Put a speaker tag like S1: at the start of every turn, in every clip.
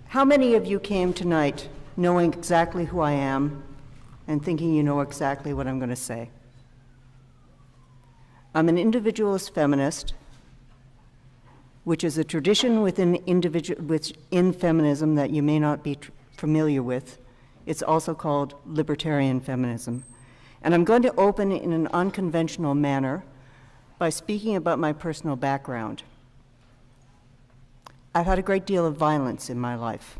S1: How many of you came tonight knowing exactly who I am and thinking you know exactly what I'm going to say? I'm an individualist feminist, which is a tradition within feminism that you may not be familiar with. It's also called libertarian feminism. And I'm going to open in an unconventional manner by speaking about my personal background. I've had a great deal of violence in my life.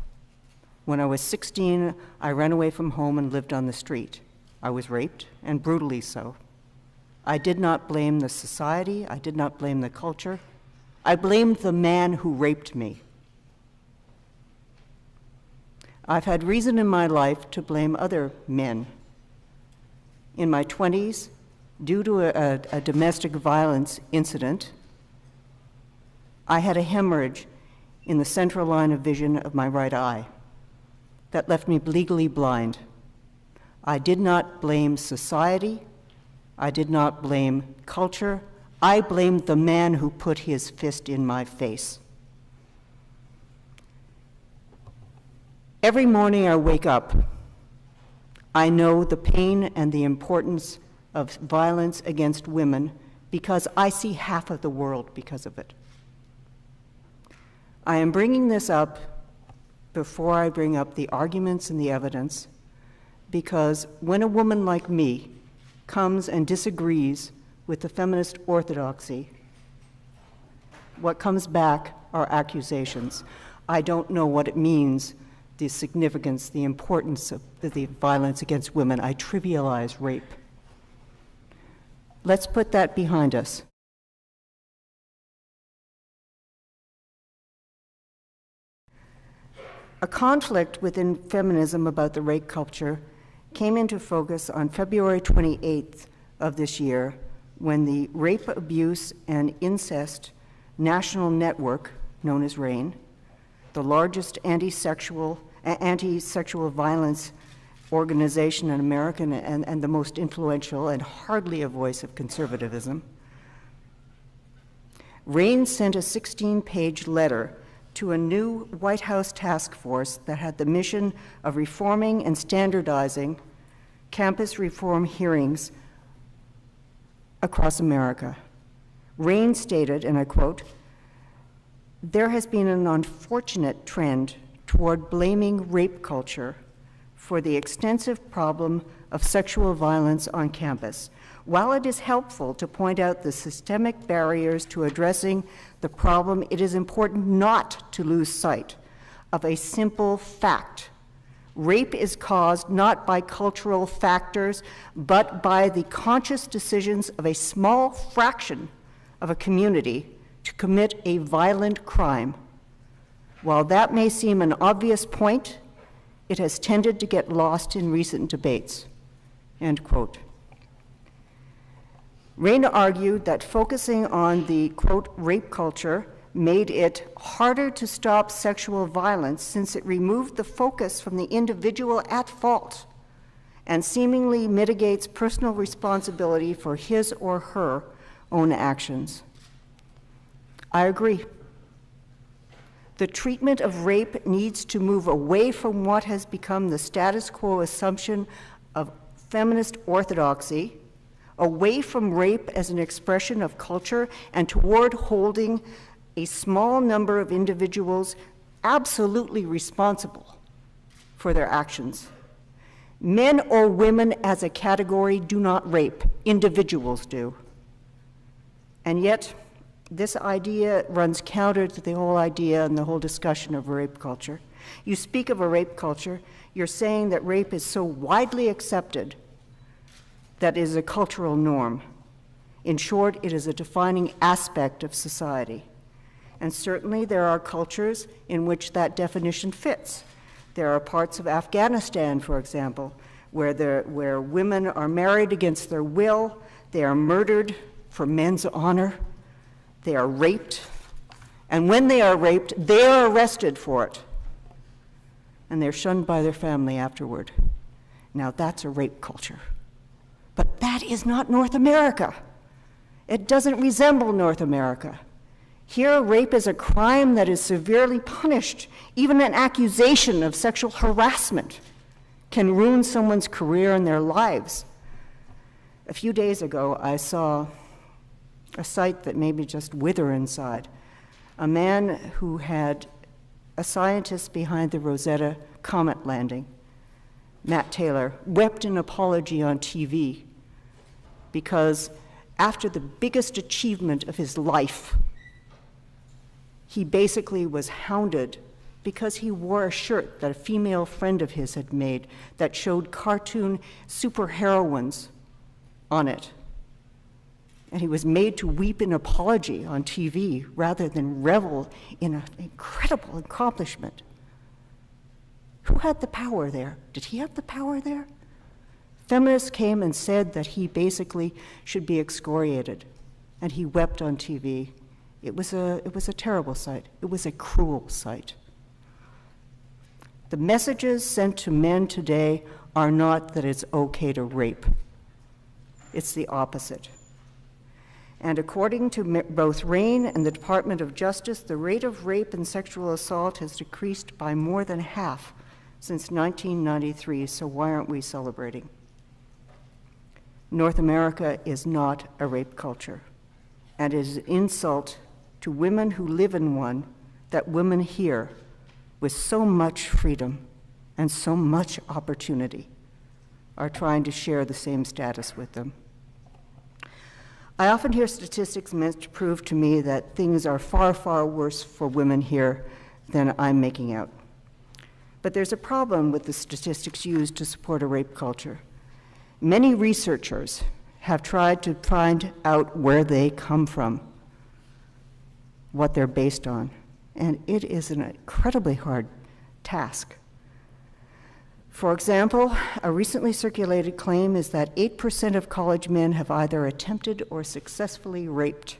S1: When I was 16, I ran away from home and lived on the street. I was raped, and brutally so. I did not blame the society. I did not blame the culture. I blamed the man who raped me. I've had reason in my life to blame other men. In my 20s, due to a domestic violence incident, I had a hemorrhage in the central line of vision of my right eye that left me legally blind. I did not blame society. I did not blame culture. I blamed the man who put his fist in my face. Every morning I wake up, I know the pain and the importance of violence against women because I see half of the world because of it. I am bringing this up before I bring up the arguments and the evidence, because when a woman like me comes and disagrees with the feminist orthodoxy, what comes back are accusations. I don't know what it means, the significance, the importance of the violence against women. I trivialize rape. Let's put that behind us. A conflict within feminism about the rape culture came into focus on February 28th of this year when the Rape, Abuse, and Incest National Network, known as RAIN, the largest anti-sexual violence organization in America and the most influential and hardly a voice of conservatism, RAIN sent a 16-page letter to a new White House task force that had the mission of reforming and standardizing campus reform hearings across America. RAIN stated, and I quote, "There has been an unfortunate trend toward blaming rape culture for the extensive problem of sexual violence on campus. While it is helpful to point out the systemic barriers to addressing the problem, it is important not to lose sight of a simple fact. Rape is caused not by cultural factors, but by the conscious decisions of a small fraction of a community to commit a violent crime. While that may seem an obvious point, it has tended to get lost in recent debates," end quote. RAIN argued that focusing on the, quote, rape culture made it harder to stop sexual violence since it removed the focus from the individual at fault and seemingly mitigates personal responsibility for his or her own actions. I agree. The treatment of rape needs to move away from what has become the status quo assumption of feminist orthodoxy, away from rape as an expression of culture, and toward holding a small number of individuals absolutely responsible for their actions. Men or women as a category do not rape, individuals do. And yet, this idea runs counter to the whole idea and the whole discussion of rape culture. You speak of a rape culture, you're saying that rape is so widely accepted that it is a cultural norm. In short, it is a defining aspect of society. And certainly there are cultures in which that definition fits. There are parts of Afghanistan, for example, where women are married against their will, they are murdered for men's honor, they are raped, and when they are raped, they are arrested for it, and they're shunned by their family afterward. Now that's a rape culture. But that is not North America. It doesn't resemble North America. Here, rape is a crime that is severely punished. Even an accusation of sexual harassment can ruin someone's career and their lives. A few days ago, I saw a sight that made me just wither inside. A man who had a scientist behind the Rosetta comet landing, Matt Taylor, wept in apology on TV because after the biggest achievement of his life, he basically was hounded because he wore a shirt that a female friend of his had made that showed cartoon superheroines on it. And he was made to weep in apology on TV rather than revel in an incredible accomplishment. Who had the power there? Did he have the power there? Feminists came and said that he basically should be excoriated, and he wept on TV. It was a terrible sight. It was a cruel sight. The messages sent to men today are not that it's okay to rape. It's the opposite. And according to both RAIN and the Department of Justice, the rate of rape and sexual assault has decreased by more than half since 1993, so why aren't we celebrating? North America is not a rape culture, and it is an insult to women who live in one that women here with so much freedom and so much opportunity are trying to share the same status with them. I often hear statistics meant to prove to me that things are far, far worse for women here than I'm making out. But there's a problem with the statistics used to support a rape culture. Many researchers have tried to find out where they come from, what they're based on, and it is an incredibly hard task. For example, a recently circulated claim is that 8% of college men have either attempted or successfully raped.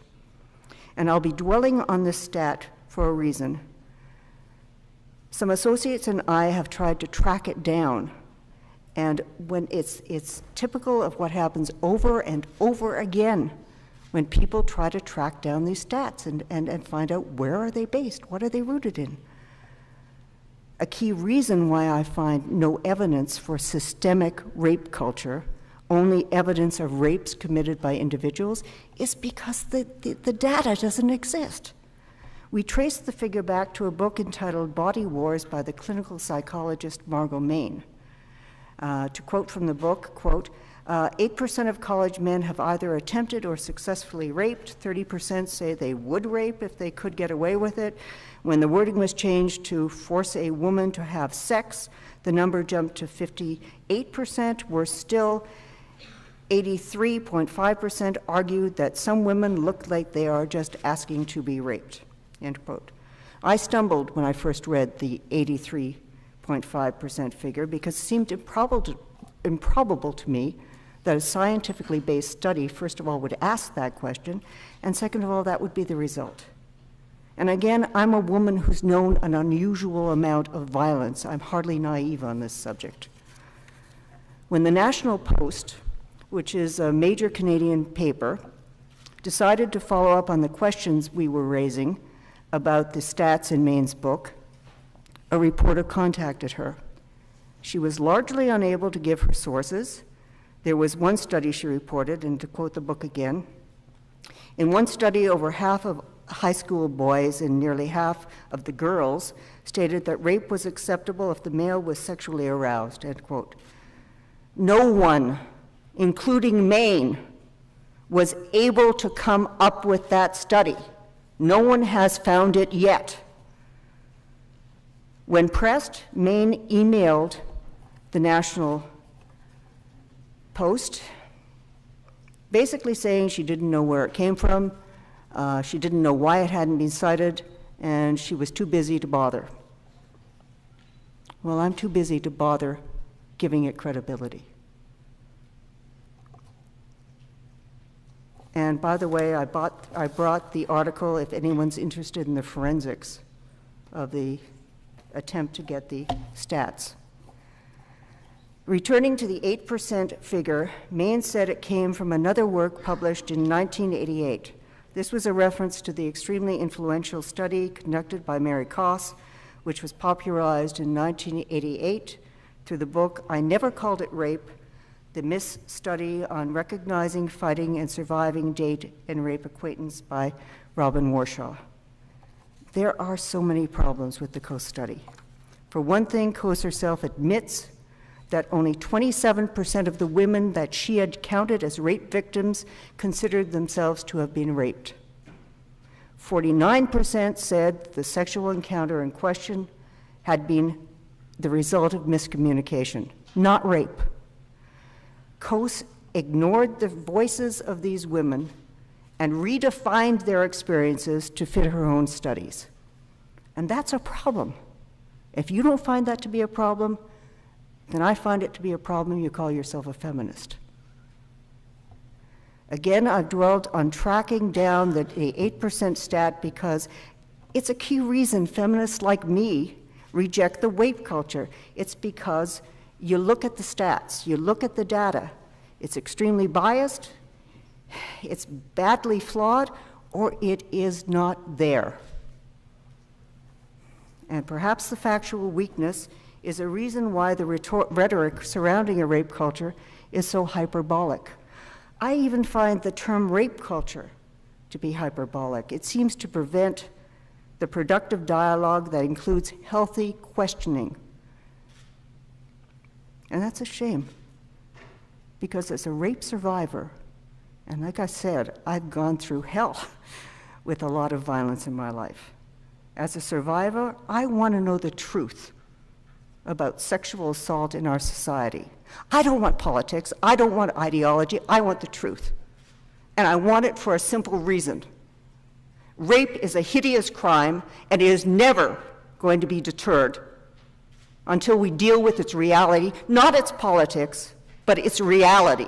S1: And I'll be dwelling on this stat for a reason. Some associates and I have tried to track it down, and when it's typical of what happens over and over again when people try to track down these stats and find out where are they based, what are they rooted in. A key reason why I find no evidence for systemic rape culture, only evidence of rapes committed by individuals, is because the data doesn't exist. We trace the figure back to a book entitled Body Wars by the clinical psychologist Margot Main. To quote from the book, quote, 8% of college men have either attempted or successfully raped. 30% say they would rape if they could get away with it. When the wording was changed to force a woman to have sex, the number jumped to 58%. Worse still, 83.5% argued that some women look like they are just asking to be raped, end quote. I stumbled when I first read the 83.5% figure because it seemed improbable to me that a scientifically based study, first of all, would ask that question, and second of all, that would be the result. And again, I'm a woman who's known an unusual amount of violence. I'm hardly naive on this subject. When the National Post, which is a major Canadian paper, decided to follow up on the questions we were raising about the stats in Main's book, a reporter contacted her. She was largely unable to give her sources. There was one study she reported, and to quote the book again, in one study, over half of high school boys and nearly half of the girls stated that rape was acceptable if the male was sexually aroused, end quote. No one, including Maine, was able to come up with that study. No one has found it yet. When pressed, Maine emailed the National Post, basically saying she didn't know where it came from, she didn't know why it hadn't been cited, and she was too busy to bother. Well, I'm too busy to bother giving it credibility. And by the way, I brought the article if anyone's interested in the forensics of the attempt to get the stats. Returning to the 8% figure, Maine said it came from another work published in 1988. This was a reference to the extremely influential study conducted by Mary Koss, which was popularized in 1988 through the book I Never Called It Rape, The Miss Study on Recognizing, Fighting, and Surviving Date and Rape Acquaintance by Robin Warshaw. There are so many problems with the Koss study. For one thing, Koss herself admits that only 27% of the women that she had counted as rape victims considered themselves to have been raped. 49% said the sexual encounter in question had been the result of miscommunication, not rape. Koss ignored the voices of these women and redefined their experiences to fit her own studies. And that's a problem. If you don't find that to be a problem, then I find it to be a problem. You call yourself a feminist. Again, I've dwelled on tracking down the 8% stat because it's a key reason feminists like me reject the rape culture. It's because you look at the stats, you look at the data. It's extremely biased, it's badly flawed, or it is not there. And perhaps the factual weakness is a reason why the rhetoric surrounding a rape culture is so hyperbolic. I even find the term rape culture to be hyperbolic. It seems to prevent the productive dialogue that includes healthy questioning. And that's a shame, because as a rape survivor, and like I said, I've gone through hell with a lot of violence in my life. As a survivor, I want to know the truth about sexual assault in our society. I don't want politics, I don't want ideology, I want the truth. And I want it for a simple reason. Rape is a hideous crime, and it is never going to be deterred until we deal with its reality, not its politics, but its reality.